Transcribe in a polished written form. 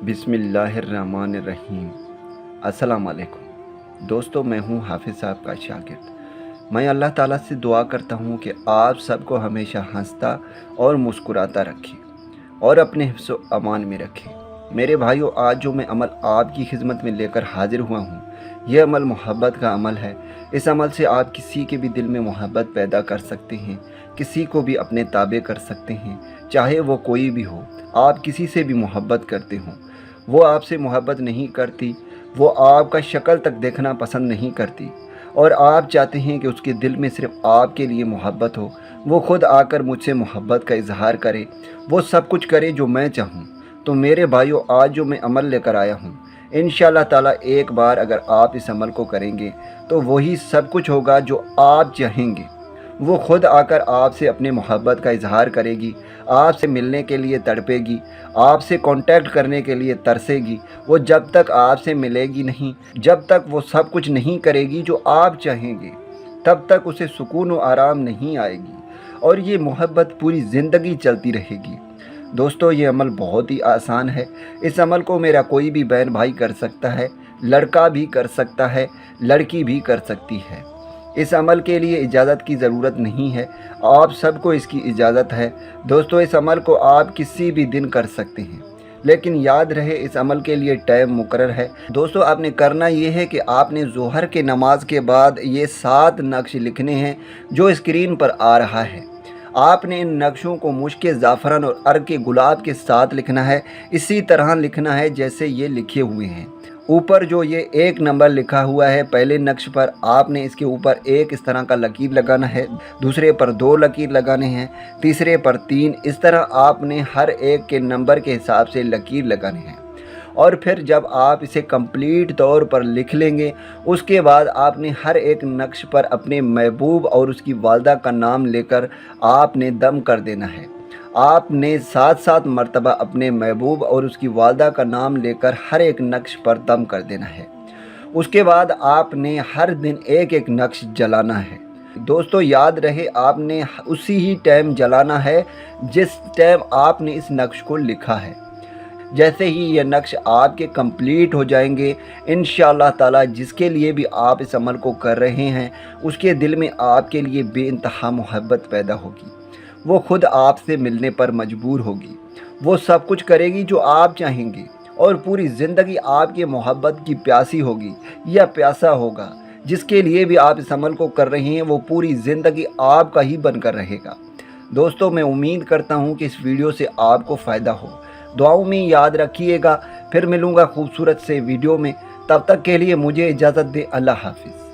बिस्मिल्लाहिर्रहमानिर्रहीम। अस्सलाम वालेकुम दोस्तों, मैं हूं हाफिज़ साहब का शागिर्द। मैं अल्लाह ताला से दुआ करता हूं कि आप सबको हमेशा हंसता और मुस्कुराता रखें और अपने हिफ्ज़ व अमान में रखें। मेरे भाइयों, आज जो मैं अमल आपकी खिदमत में लेकर हाजिर हुआ हूँ, यह अमल मोहब्बत का अमल है। इस अमल से आप किसी के भी दिल में मोहब्बत पैदा कर सकते हैं, किसी को भी अपने ताबे कर सकते हैं, चाहे वो कोई भी हो। आप किसी से भी मोहब्बत करते हों, वो आपसे मोहब्बत नहीं करती, वो आपका शक्ल तक देखना पसंद नहीं करती और आप चाहते हैं कि उसके दिल में सिर्फ़ आपके लिए मोहब्बत हो, वो ख़ुद आकर मुझसे मोहब्बत का इजहार करे, वो सब कुछ करे जो मैं चाहूँ। तो मेरे भाइयों, आज जो मैं अमल लेकर आया हूँ, इंशाअल्लाह ताला एक बार अगर आप इस अमल को करेंगे तो वही सब कुछ होगा जो आप चाहेंगे। वो ख़ुद आकर आपसे अपने मोहब्बत का इजहार करेगी, आपसे मिलने के लिए तड़पेगी, आपसे कांटेक्ट करने के लिए तरसेगी। वो जब तक आपसे मिलेगी नहीं, जब तक वो सब कुछ नहीं करेगी जो आप चाहेंगे, तब तक उसे सुकून व आराम नहीं आएगी और ये मोहब्बत पूरी ज़िंदगी चलती रहेगी। दोस्तों, ये अमल बहुत ही आसान है। इस अमल को मेरा कोई भी बहन भाई कर सकता है, लड़का भी कर सकता है, लड़की भी कर सकती है। इस अमल के लिए इजाज़त की ज़रूरत नहीं है, आप सबको इसकी इजाज़त है। दोस्तों, इस अमल को आप किसी भी दिन कर सकते हैं, लेकिन याद रहे इस अमल के लिए टाइम मुकर्रर है। दोस्तों, आपने करना ये है कि आपने ज़ोहर के नमाज के बाद ये 7 नक्श लिखने हैं जो स्क्रीन पर आ रहा है। आपने इन नक्शों को मुश्क ज़ाफ़रान और अर्क के गुलाब के साथ लिखना है। इसी तरह लिखना है जैसे ये लिखे हुए हैं। ऊपर जो ये 1 नंबर लिखा हुआ है, पहले नक्श पर आपने इसके ऊपर एक इस तरह का लकीर लगाना है, दूसरे पर 2 लकीर लगाने हैं, तीसरे पर 3। इस तरह आपने हर एक के नंबर के हिसाब से लकीर लगाने हैं। और फिर जब आप इसे कंप्लीट तौर पर लिख लेंगे, उसके बाद आपने हर एक नक्श पर अपने महबूब और उसकी वालदा का नाम लेकर आपने दम कर देना है। आपने 7-7 मरतबा अपने महबूब और उसकी वालदा का नाम लेकर हर एक नक्श पर दम कर देना है। उसके बाद आपने हर दिन एक-एक नक्श जलाना है। दोस्तों, याद रहे आपने उसी ही टाइम जलाना है जिस टाइम आपने इस नक्श को लिखा है। जैसे ही ये नक्श आपके कंप्लीट हो जाएंगे, इंशाअल्लाह ताला जिसके लिए भी आप इस अमल को कर रहे हैं, उसके दिल में आपके लिए बेइंतहा मोहब्बत पैदा होगी। वो ख़ुद आपसे मिलने पर मजबूर होगी, वो सब कुछ करेगी जो आप चाहेंगे और पूरी ज़िंदगी आपकी मोहब्बत की प्यासी होगी या प्यासा होगा। जिसके लिए भी आप इस अमल को कर रहे हैं, वो पूरी ज़िंदगी आपका ही बनकर रहेगा। दोस्तों, मैं उम्मीद करता हूँ कि इस वीडियो से आपको फ़ायदा हो। दुआओं में याद रखिएगा। फिर मिलूँगा खूबसूरत से वीडियो में। तब तक के लिए मुझे इजाज़त दें। अल्लाह हाफिज़।